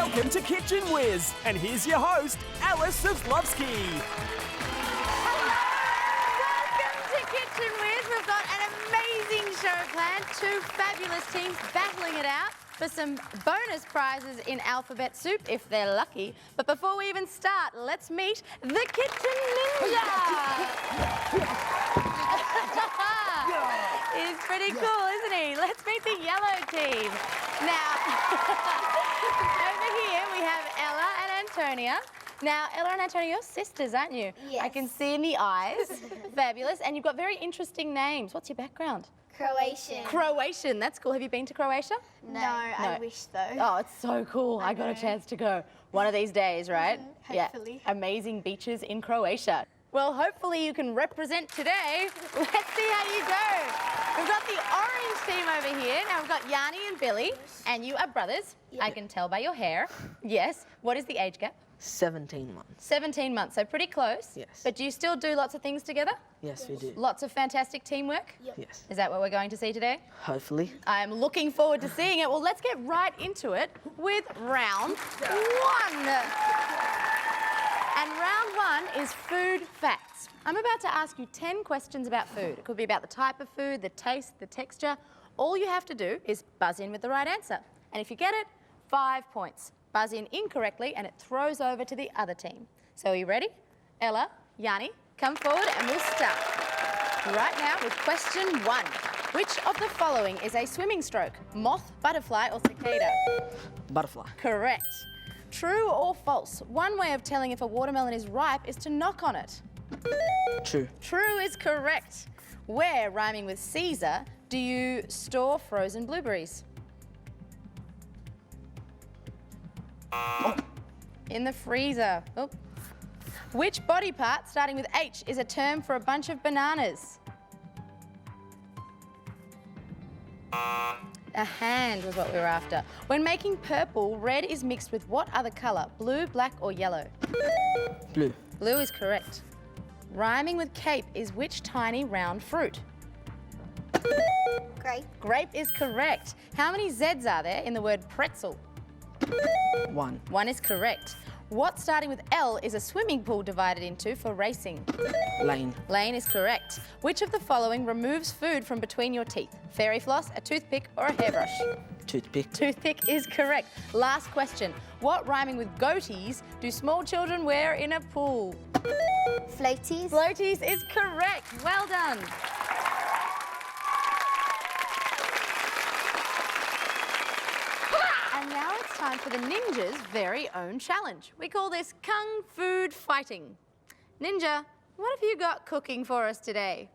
Welcome to Kitchen Whiz, and here's your host, Alice Zaslavsky. Welcome to Kitchen Whiz. We've got an amazing show planned. Two fabulous teams battling it out for some bonus prizes in alphabet soup if they're lucky. But before we even start, let's meet the Kitchen Ninja. He's pretty cool, isn't he? Let's meet the yellow team. Now, over here we have Ella and Antonia. Now, Ella and Antonia, you're sisters, aren't you? Yes. I can see in the eyes. Fabulous. And you've got very interesting names. What's your background? Croatian. Croatian. That's cool. Have you been to Croatia? No, I wish though. Oh, it's so cool. I got a chance to go one of these days, right? Hopefully. Yeah. Amazing beaches in Croatia. Well, hopefully you can represent today. Let's see how you go. We've got the orange team over here. Now we've got Yanni and Billy, and you are brothers. I can tell by your hair. Yes. What is the age gap? 17 months. 17 months, so pretty close. Yes. But do you still do lots of things together? Yes, we do. Lots of fantastic teamwork? Yes. Is that what we're going to see today? Hopefully. I'm looking forward to seeing it. Well, let's get right into it with round one. And round one is food facts. I'm about to ask you 10 questions about food. It could be about the type of food, the taste, the texture. All you have to do is buzz in with the right answer. And if you get it, 5 points. Buzz in incorrectly and it throws over to the other team. So are you ready? Ella, Yanni, come forward and we'll start. Right now with question one. Which of the following is a swimming stroke? Moth, butterfly or cicada? Butterfly. Correct. True or false? One way of telling if a watermelon is ripe is to knock on it. True. True is correct. Where, rhyming with Caesar, do you store frozen blueberries? In the freezer. Oh. Which body part, starting with H, is a term for a bunch of bananas? A hand was what we were after. When making purple, red is mixed with what other colour? Blue, black or yellow? Blue. Blue is correct. Rhyming with cape is which tiny round fruit? Grape. Grape is correct. How many Z's are there in the word pretzel? 1. 1 is correct. What, starting with L, is a swimming pool divided into for racing? Lane. Lane is correct. Which of the following removes food from between your teeth? Fairy floss, a toothpick or a hairbrush? Toothpick. Toothpick is correct. Last question. What, rhyming with goatees, do small children wear in a pool? Floaties. Floaties is correct. Well done. And now it's time for the Ninja's very own challenge. We call this Kung Fu Fighting. Ninja, what have you got cooking for us today?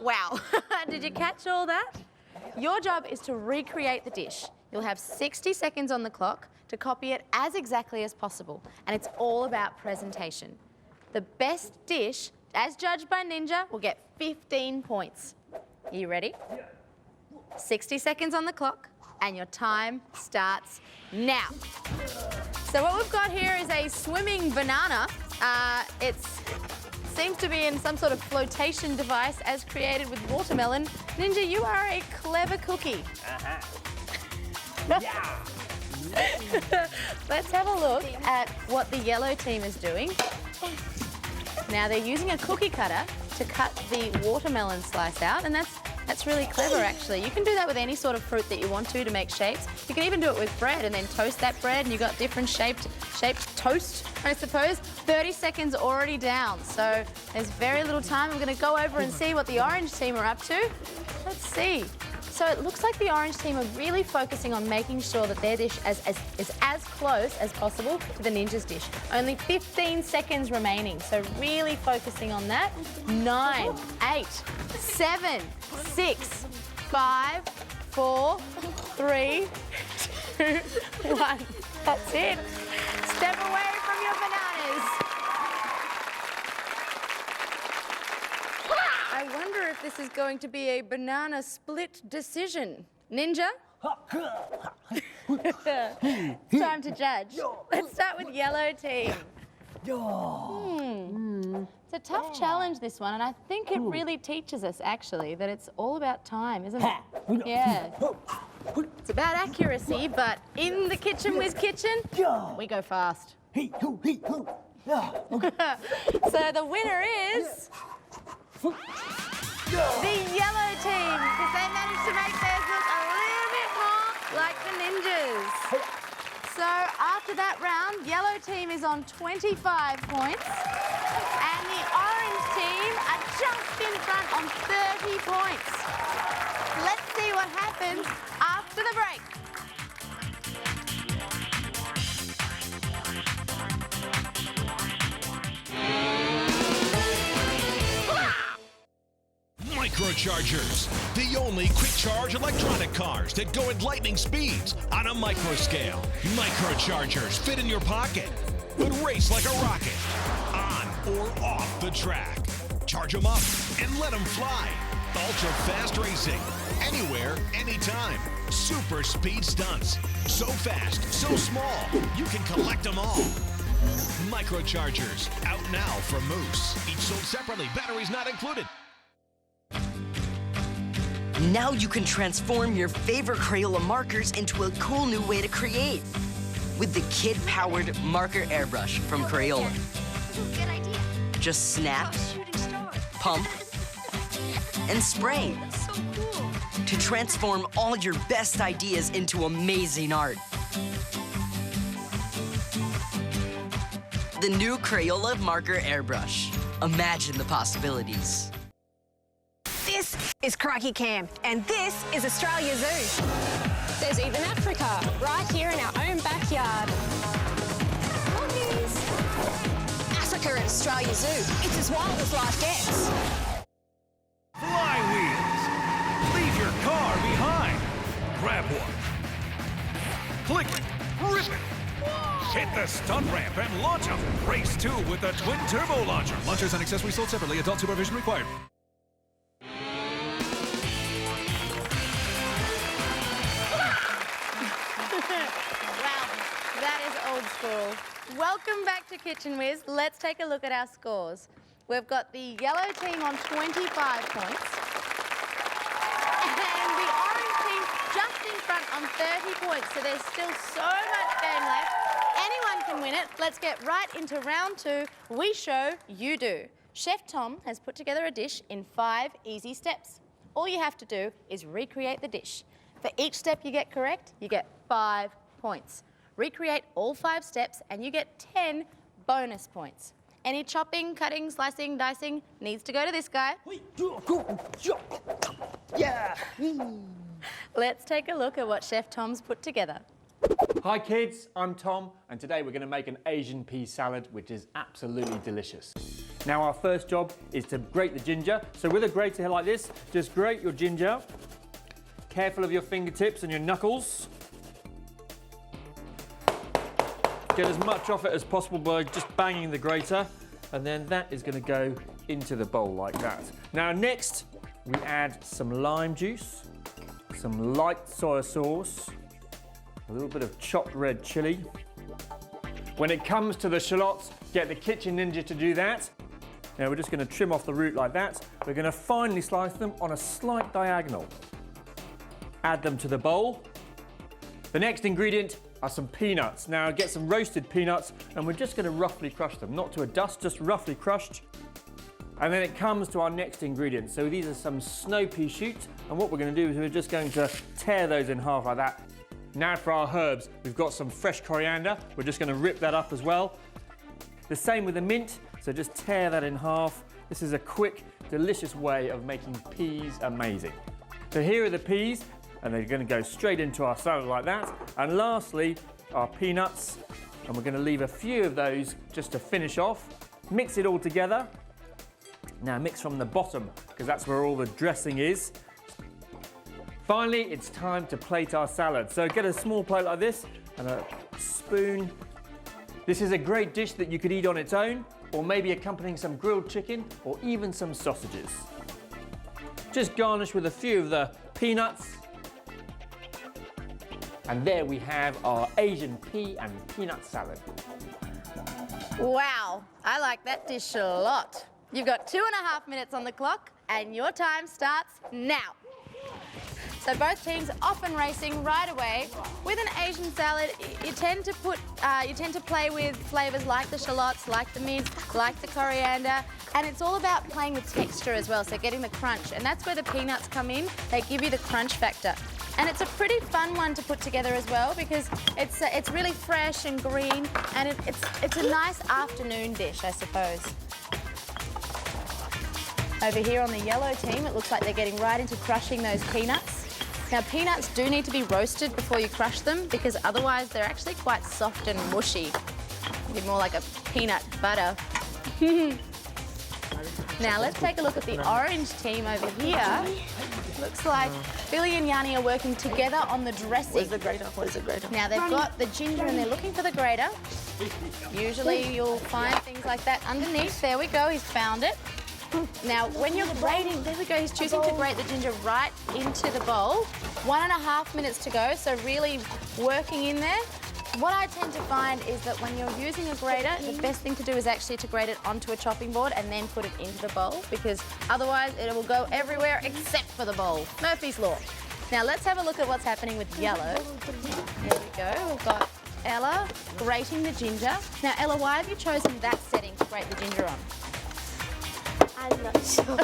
Wow, did you catch all that? Your job is to recreate the dish. You'll have 60 seconds on the clock to copy it as exactly as possible, and it's all about presentation. The best dish, as judged by Ninja, will get 15 points. Are you ready? 60 seconds on the clock, and your time starts now. So what we've got here is a swimming banana. It seems to be in some sort of flotation device as created with watermelon. Ninja, you are a clever cookie. Let's have a look at what the yellow team is doing. Now they're using a cookie cutter to cut the watermelon slice out, and that's really clever actually. You can do that with any sort of fruit that you want to make shapes. You can even do it with bread and then toast that bread, and you've got different shaped toast, I suppose. 30 seconds already down, so there's very little time. I'm going to go over and see what the orange team are up to. Let's see. So it looks like the orange team are really focusing on making sure that their dish is as close as possible to the ninja's dish. Only 15 seconds remaining, so really focusing on that. 9, 8, 7, 6, 5, 4, 3, 2, 1. That's it. Step away from your bananas. I wonder if this is going to be a banana split decision. Ninja? It's time to judge. Let's start with yellow team. It's a tough challenge, this one, and I think it really teaches us, actually, that it's all about time, isn't it? Yeah. It's about accuracy, but in the Kitchen Whiz kitchen, we go fast. So the winner is the yellow team, because they managed to make theirs look a little bit more like the ninjas. So after that round, yellow team is on 25 points, and the orange team are just in front on 30 points. Let's see what happens after the break. Microchargers, the only quick-charge electronic cars that go at lightning speeds on a micro scale. Microchargers fit in your pocket, but race like a rocket, on or off the track. Charge them up and let them fly. Ultra-fast racing, anywhere, anytime. Super speed stunts, so fast, so small, you can collect them all. Microchargers, out now from Moose. Each sold separately, batteries not included. Now you can transform your favorite Crayola markers into a cool new way to create. With the kid-powered marker airbrush from Crayola. Good idea. Just snap, pump, and spray. That's so cool. To transform all your best ideas into amazing art. The new Crayola marker airbrush. Imagine the possibilities. This is Crikey Camp, and this is Australia Zoo. There's even Africa, right here in our own backyard. Monkeys. Africa at Australia Zoo. It's as wild as life gets. Flywheels! Leave your car behind. Grab one. Click it. Rip it. Hit the stunt ramp and launch them. Race 2 with the twin turbo launcher. Launchers and accessories sold separately. Adult supervision required. Wow, that is old school. Welcome back to Kitchen Whiz. Let's take a look at our scores. We've got the yellow team on 25 points. And the orange team just in front on 30 points. So there's still so much game left. Anyone can win it. Let's get right into round 2. We show, you do. Chef Tom has put together a dish in 5 easy steps. All you have to do is recreate the dish. For each step you get correct, you get 5 points. Recreate all 5 steps and you get 10 bonus points. Any chopping, cutting, slicing, dicing needs to go to this guy. Yeah. Let's take a look at what Chef Tom's put together. Hi kids, I'm Tom, and today we're going to make an Asian pea salad, which is absolutely delicious. Now our first job is to grate the ginger. So with a grater like this, just grate your ginger. Careful of your fingertips and your knuckles. Get as much off it as possible by just banging the grater, and then that is going to go into the bowl like that. Now next, we add some lime juice, some light soy sauce, a little bit of chopped red chilli. When it comes to the shallots, get the Kitchen Ninja to do that. Now we're just going to trim off the root like that. We're going to finely slice them on a slight diagonal. Add them to the bowl. The next ingredient are some peanuts. Now get some roasted peanuts and we're just going to roughly crush them, not to a dust, just roughly crushed. And then it comes to our next ingredient. So these are some snow pea shoots, and what we're going to do is we're just going to tear those in half like that. Now for our herbs, we've got some fresh coriander. We're just going to rip that up as well. The same with the mint, so just tear that in half. This is a quick, delicious way of making peas amazing. So here are the peas, and they're going to go straight into our salad like that. And lastly, our peanuts, and we're going to leave a few of those just to finish off. Mix it all together. Now mix from the bottom, because that's where all the dressing is. Finally, it's time to plate our salad. So get a small plate like this and a spoon. This is a great dish that you could eat on its own, or maybe accompanying some grilled chicken or even some sausages. Just garnish with a few of the peanuts. And there we have our Asian pea and peanut salad. Wow, I like that dish a lot. You've got 2.5 minutes on the clock, and your time starts now. So both teams off and racing right away. With an Asian salad, you tend to play with flavors like the shallots, like the mint, like the coriander, and it's all about playing with texture as well, so getting the crunch. And that's where the peanuts come in. They give you the crunch factor. And it's a pretty fun one to put together as well, because it's really fresh and green, and it's a nice afternoon dish, I suppose. Over here on the yellow team, it looks like they're getting right into crushing those peanuts. Now, peanuts do need to be roasted before you crush them, because otherwise they're actually quite soft and mushy. Be more like a peanut butter. Now, let's take a look at the orange team over here. Looks like Billy and Yanni are working together on the dressing. Where's the grater? Where's the grater? Now, they've got the ginger and they're looking for the grater. Usually you'll find things like that underneath. There we go, he's found it. Now, when you're grating, there we go, he's choosing to grate the ginger right into the bowl. 1.5 minutes to go, so really working in there. What I tend to find is that when you're using a grater, the best thing to do is actually to grate it onto a chopping board and then put it into the bowl, because otherwise it will go everywhere except for the bowl. Murphy's Law. Now, let's have a look at what's happening with yellow. Here we go, we've got Ella grating the ginger. Now, Ella, why have you chosen that setting to grate the ginger on? I'm not sure.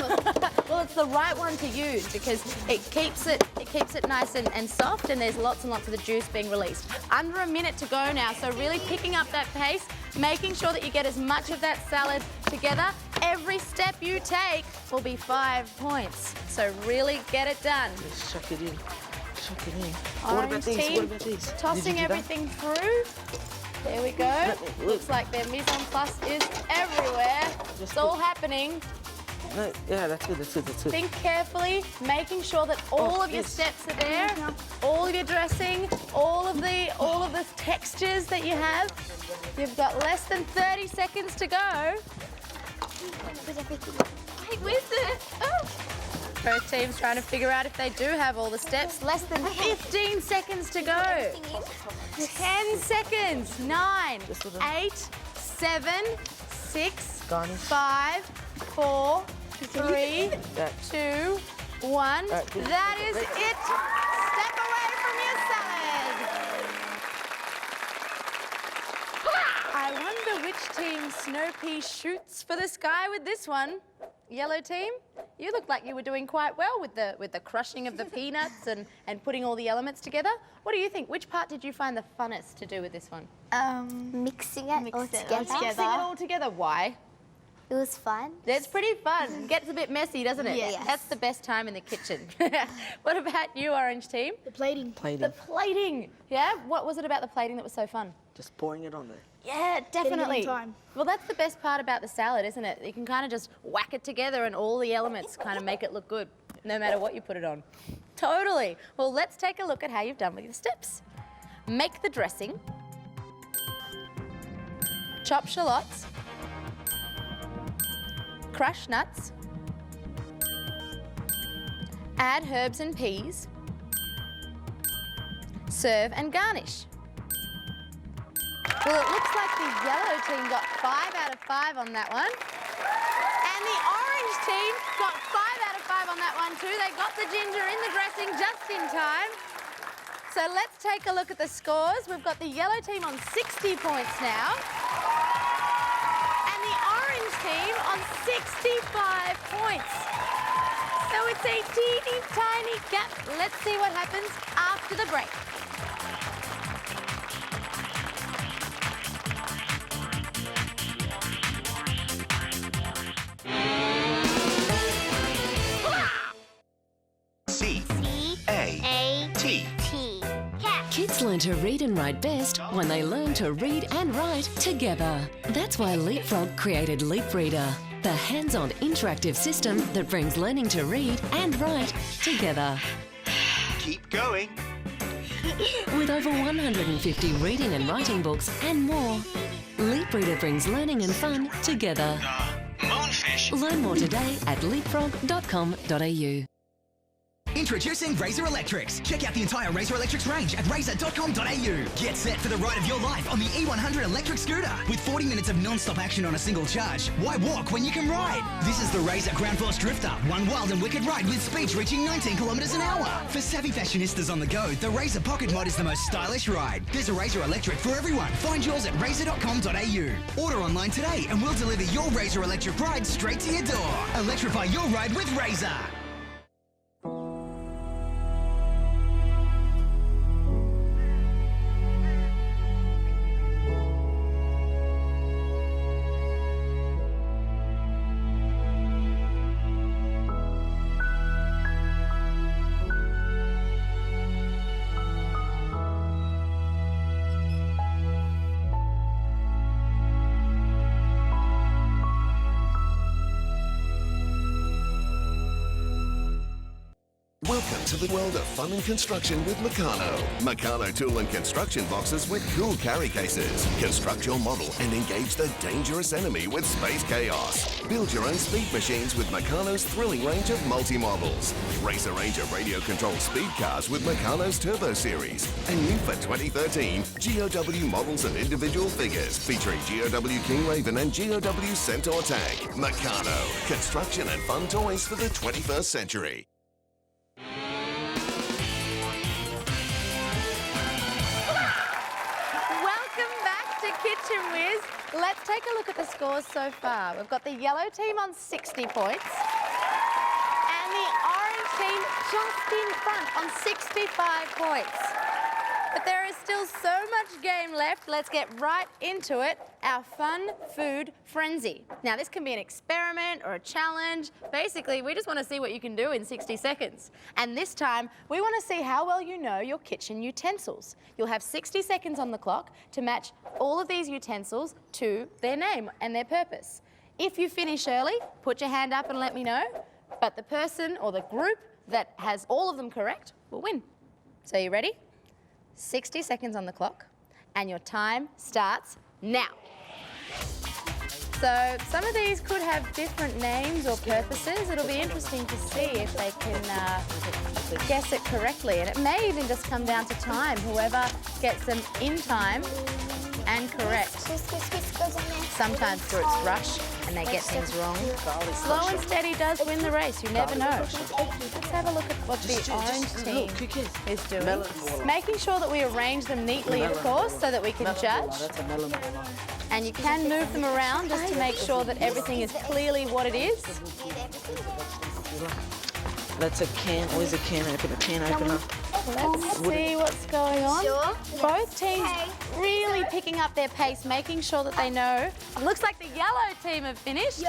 Well, it's the right one to use because it keeps it nice and soft, and there's lots and lots of the juice being released. Under a minute to go now, so really picking up that pace, making sure that you get as much of that salad together. Every step you take will be 5 points. So really get it done. Let's chuck it in. Chuck it in. Orange What about these? team, What about these? tossing everything through. There we go. Looks like their mise en place is everywhere. It's all happening. No, yeah, that's good, that's good, that's good. Think carefully, making sure that all of your steps are there, all of your dressing, all of the textures that you have. You've got less than 30 seconds to go. Wait, where's the... Oh. Both teams trying to figure out if they do have all the steps. Less than 15 seconds to go. 10 seconds. 9, 8, 7, 6, 5, 4, 3, 2, 1. That is it. Step away from your salad. I wonder which team Snow Pea shoots for the sky with this one. Yellow team, you look like you were doing quite well with the crushing of the peanuts and putting all the elements together. What do you think? Which part did you find the funnest to do with this one? Mixing it all together. Mixing it all together. Why? It was fun. It's pretty fun. Gets a bit messy, doesn't it? Yes. That's the best time in the kitchen. What about you, orange team? The plating. The plating. Yeah? What was it about the plating that was so fun? Just pouring it on there. Yeah, definitely. Getting it in time. Well, that's the best part about the salad, isn't it? You can kind of just whack it together and all the elements kind of make it look good, no matter what you put it on. Totally. Well, let's take a look at how you've done with your steps. Make the dressing. Chop shallots. Crush nuts. Add herbs and peas. Serve and garnish. Well, it looks like the yellow team got 5 out of 5 on that one. And the orange team got 5 out of 5 on that one too. They got the ginger in the dressing just in time. So let's take a look at the scores. We've got the yellow team on 60 points now. And the orange team on 65 points. So it's a teeny tiny gap. Let's see what happens after the break. T. T. Cat. Kids learn to read and write best when they learn to read and write together. That's why Leapfrog created Leap Reader, the hands-on interactive system that brings learning to read and write together. Keep going. With over 150 reading and writing books and more, Leap Reader brings learning and fun together. Moonfish. Learn more today at leapfrog.com.au. Introducing Razor Electrics. Check out the entire Razor Electrics range at razor.com.au. Get set for the ride of your life on the E100 electric scooter. With 40 minutes of non-stop action on a single charge, why walk when you can ride? This is the Razor Ground Force Drifter. One wild and wicked ride with speeds reaching 19 kilometers an hour. For savvy fashionistas on the go, the Razor Pocket Mod is the most stylish ride. There's a Razor Electric for everyone. Find yours at razor.com.au. Order online today and we'll deliver your Razor Electric ride straight to your door. Electrify your ride with Razor. Welcome to the world of fun and construction with Meccano. Meccano tool and construction boxes with cool carry cases. Construct your model and engage the dangerous enemy with space chaos. Build your own speed machines with Meccano's thrilling range of multi-models. Race a range of radio-controlled speed cars with Meccano's Turbo Series. And new for 2013, GOW models and individual figures featuring GOW King Raven and GOW Centaur Tank. Meccano. Construction and fun toys for the 21st century. Welcome back to Kitchen Whiz. Let's take a look at the scores so far. We've got the yellow team on 60 points and the orange team just in front on 65 points. But there is still so much game left. Let's get right into it. Our fun food frenzy. Now, this can be an experiment or a challenge. Basically, we just want to see what you can do in 60 seconds. And this time, we want to see how well you know your kitchen utensils. You'll have 60 seconds on the clock to match all of these utensils to their name and their purpose. If you finish early, put your hand up and let me know. But the person or the group that has all of them correct will win. So you ready? 60 seconds on the clock, and your time starts now. So some of these could have different names or purposes. It'll be interesting to see if they can guess it correctly. And it may even just come down to time. Whoever gets them in time and correct. Sometimes groups rush and they get things wrong. Slow and steady does win the race. You never know. Let's have a look at what the orange team is doing. Making sure that we arrange them neatly, of course, so that we can judge. And you can move them around just to make sure that everything is clearly what it is. That's a can. Always a can opener. Let's see what's going on. Both teams really picking up their pace, making sure that they know. Looks like the yellow team have finished.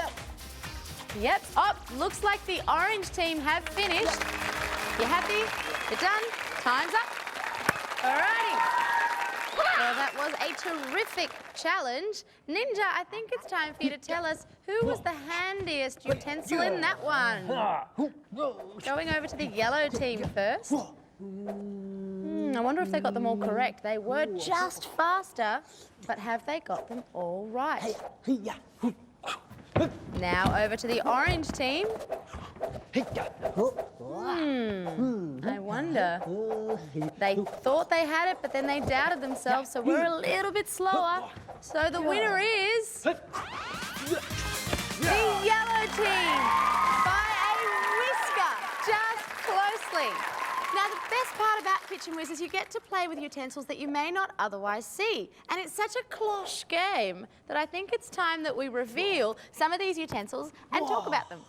Yep. Oh, looks like the orange team have finished. You happy? You're done? Time's up. Alrighty. Well, that was a terrific challenge. Ninja, I think it's time for you to tell us who was the handiest utensil in that one. Going over to the yellow team first. I wonder if they got them all correct. They were just faster, but have they got them all right? Now over to the orange team. I wonder. They thought they had it, but then they doubted themselves, so we're a little bit slower. So the winner is the yellow team by a whisker, just closely. Now, the best part about Kitchen Whiz is you get to play with utensils that you may not otherwise see. And it's such a cloche game that I think it's time that we reveal some of these utensils and talk about them.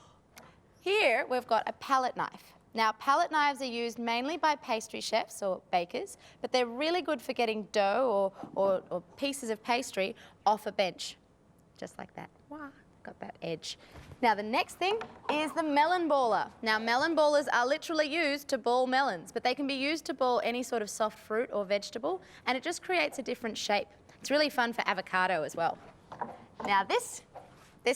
Here, we've got a palette knife. Now, palette knives are used mainly by pastry chefs or bakers, but they're really good for getting dough or pieces of pastry off a bench. Just like that. Wow, got that edge. Now the next thing is the melon baller. Now melon ballers are literally used to ball melons, but they can be used to ball any sort of soft fruit or vegetable, and it just creates a different shape. It's really fun for avocado as well. Now this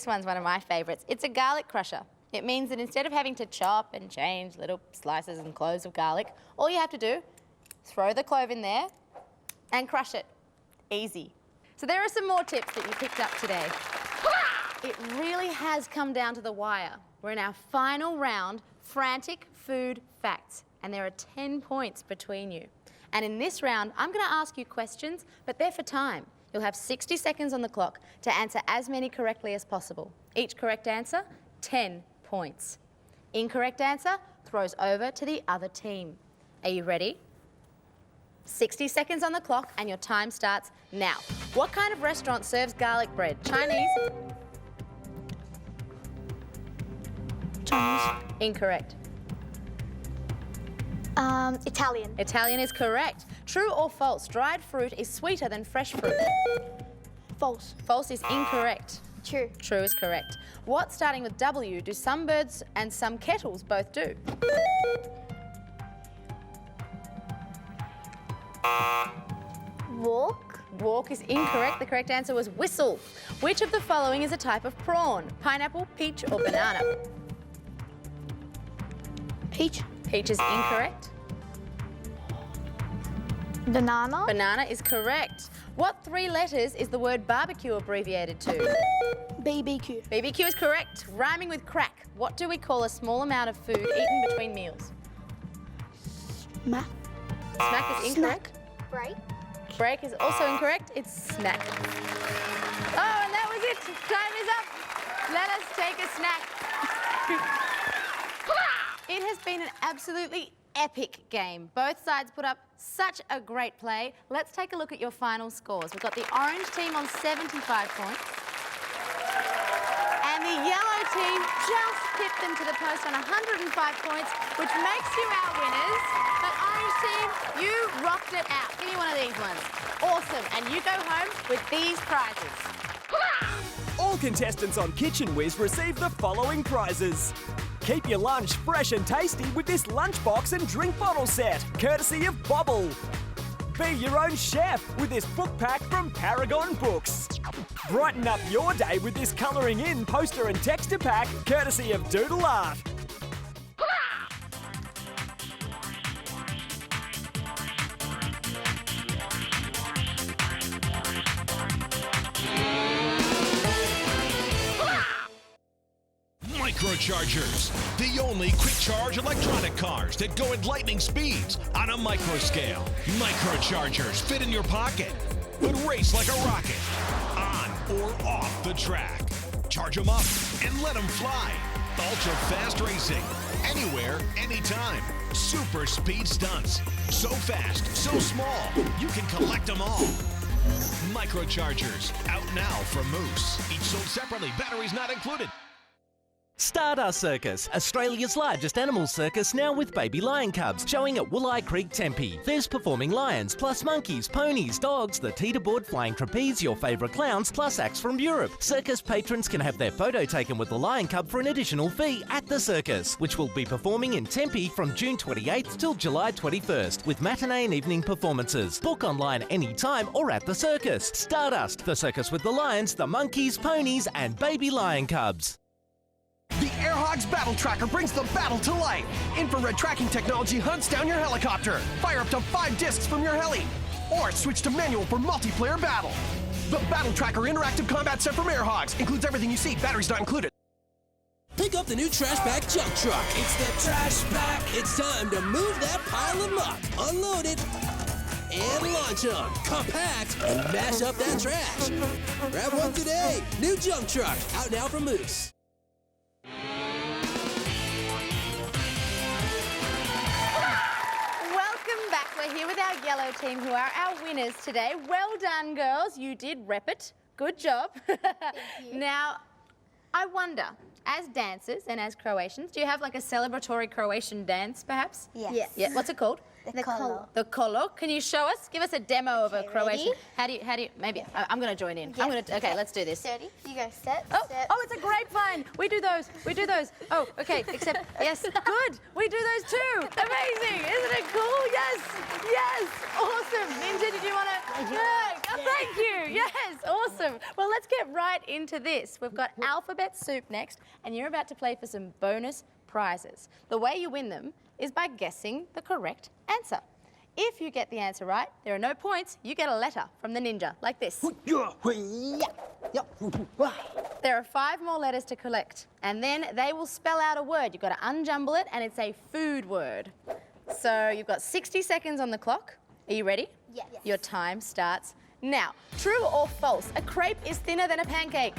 one's one of my favourites. It's a garlic crusher. It means that instead of having to chop and change little slices and cloves of garlic, all you have to do is throw the clove in there and crush it. Easy. So there are some more tips that you picked up today. It really has come down to the wire. We're in our final round, frantic food facts, and there are 10 points between you. And in this round, I'm going to ask you questions, but they're for time. You'll have 60 seconds on the clock to answer as many correctly as possible. Each correct answer, 10 points. Incorrect answer throws over to the other team. Are you ready? 60 seconds on the clock and your time starts now. What kind of restaurant serves garlic bread? Chinese? Chinese. Incorrect. Italian. Italian is correct. True or false? Dried fruit is sweeter than fresh fruit. False. False is incorrect. True. True is correct. What starting with W do some birds and some kettles both do? Walk. Walk is incorrect. The correct answer was whistle. Which of the following is a type of prawn? Pineapple, peach, or banana? Peach. Peach is incorrect. Banana. Banana is correct. What 3 letters is the word barbecue abbreviated to? BBQ. BBQ is correct. Rhyming with crack. What do we call a small amount of food eaten between meals? Smack. Smack is incorrect. Break. Break is also incorrect. It's snack. Oh, and that was it. Time is up. Let us take a snack. It has been an absolutely epic game. Both sides put up such a great play. Let's take a look at your final scores. We've got the orange team on 75 points. And the yellow team just hit them to the post on 105 points, which makes you our winners. But orange team, you rocked it out. Give me one of these ones. Awesome. And you go home with these prizes. All contestants on Kitchen Whiz receive the following prizes. Keep your lunch fresh and tasty with this lunchbox and drink bottle set, courtesy of Bobble. Be your own chef with this book pack from Paragon Books. Brighten up your day with this colouring in poster and texture pack, courtesy of Doodle Art. Microchargers, the only quick charge electronic cars that go at lightning speeds on a micro scale. Microchargers fit in your pocket, but race like a rocket, on or off the track. Charge them up and let them fly. Ultra fast racing, anywhere, anytime. Super speed stunts, so fast, so small, you can collect them all. Microchargers, out now from Moose. Each sold separately, batteries not included. Stardust Circus, Australia's largest animal circus, now with baby lion cubs, showing at Wooleye Creek, Tempe. There's performing lions, plus monkeys, ponies, dogs, the teeterboard, flying trapeze, your favourite clowns, plus acts from Europe. Circus patrons can have their photo taken with the lion cub for an additional fee at the circus, which will be performing in Tempe from June 28th till July 21st, with matinee and evening performances. Book online anytime or at the circus. Stardust, the circus with the lions, the monkeys, ponies, and baby lion cubs. The AirHogs Battle Tracker brings the battle to life. Infrared tracking technology hunts down your helicopter. Fire up to 5 discs from your heli. Or switch to manual for multiplayer battle. The Battle Tracker interactive combat set from AirHogs includes everything you see, batteries not included. Pick up the new Trash Bag Junk Truck. It's the Trash Bag. It's time to move that pile of muck, unload it, and launch them. Compact and mash up that trash. Grab one today. New Junk Truck, out now from Moose. Welcome back. We're here with our yellow team, who are our winners today. Well done, girls. You did rep it. Good job. Now, I wonder, as dancers and as Croatians, do you have like a celebratory Croatian dance, perhaps? Yes. Yeah. What's it called? The kolo. The kolo. Can you show us? Give us a demo of a Croatian. ready? How do you? Maybe I'm going to join in. I'm going to. Okay, let's do this. 30. You go step, Oh, step. oh, it's a grapevine. We do those. We do those. Oh, okay. Except, yes, good. We do those too. Amazing. Isn't it cool? Yes. Yes. Awesome. Ninja, did you want to? Oh, thank you. Yes. Awesome. Well, let's get right into this. We've got alphabet soup next, and you're about to play for some bonus prizes. The way you win them is by guessing the correct answer. If you get the answer right, there are no points. You get a letter from the ninja, like this. There are 5 more letters to collect, and then they will spell out a word. You've got to unjumble it, and it's a food word. So you've got 60 seconds on the clock. Are you ready? Yes. Your time starts now. True or false? A crepe is thinner than a pancake.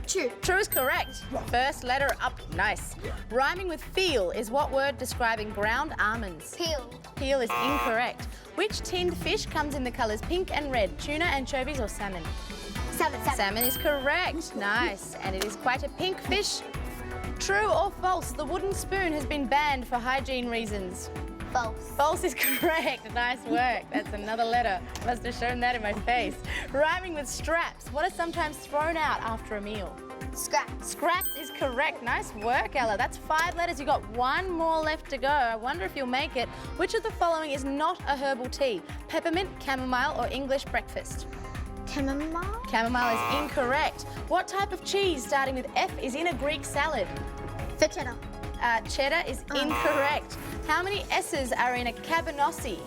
True. True is correct. First letter up. Nice. Rhyming with feel is what word describing ground almonds? Peel. Peel is incorrect. Which tinned fish comes in the colours pink and red? Tuna, anchovies or salmon? Salmon. Salmon is correct. Nice. And it is quite a pink fish. True or false? The wooden spoon has been banned for hygiene reasons. False. False is correct. Nice work. That's another letter. Must have shown that in my face. Rhyming with straps. What is sometimes thrown out after a meal? Scraps. Scraps is correct. Nice work, Ella. That's 5 letters. You got 1 more left to go. I wonder if you'll make it. Which of the following is not a herbal tea? Peppermint, chamomile, or English breakfast? Chamomile. Chamomile is incorrect. What type of cheese starting with F is in a Greek salad? Fettuccine. Cheddar is incorrect. How many S's are in a cabanossi?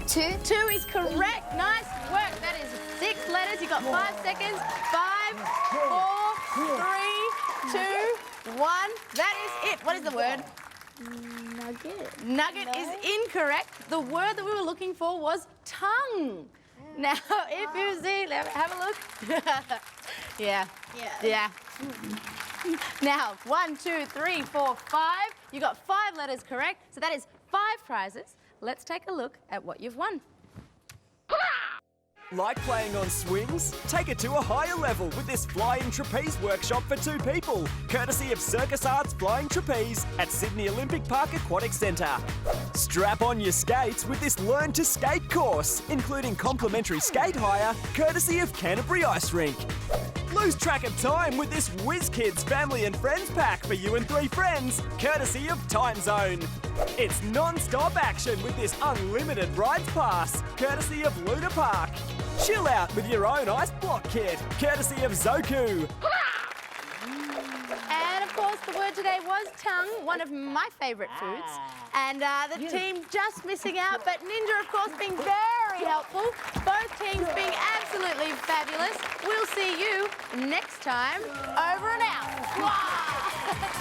2. 2 is correct. Nice work. That is 6 letters. You got 5 seconds. 5, 4, 3, 2, 1. That is it. What is the word? Nugget. Nugget is incorrect. The word that we were looking for was tongue. Now, if you see, have a look. Yeah. Now, 1, 2, 3, 4, 5. You got 5 letters correct. So that is 5 prizes. Let's take a look at what you've won. Like playing on swings? Take it to a higher level with this flying trapeze workshop for 2 people, courtesy of Circus Arts Flying Trapeze at Sydney Olympic Park Aquatic Centre. Strap on your skates with this Learn to Skate course, including complimentary skate hire, courtesy of Canterbury Ice Rink. Lose track of time with this Whiz Kids Family and Friends pack for you and 3 friends, courtesy of Time Zone. It's non-stop action with this unlimited rides pass, courtesy of Luna Park. Chill out with your own ice block kit, courtesy of Zoku. And of course, the word today was tongue, one of my favourite foods. And the team just missing out, but Ninja, of course, being very helpful. Both teams being absolutely fabulous. We'll see you next time. Over and out.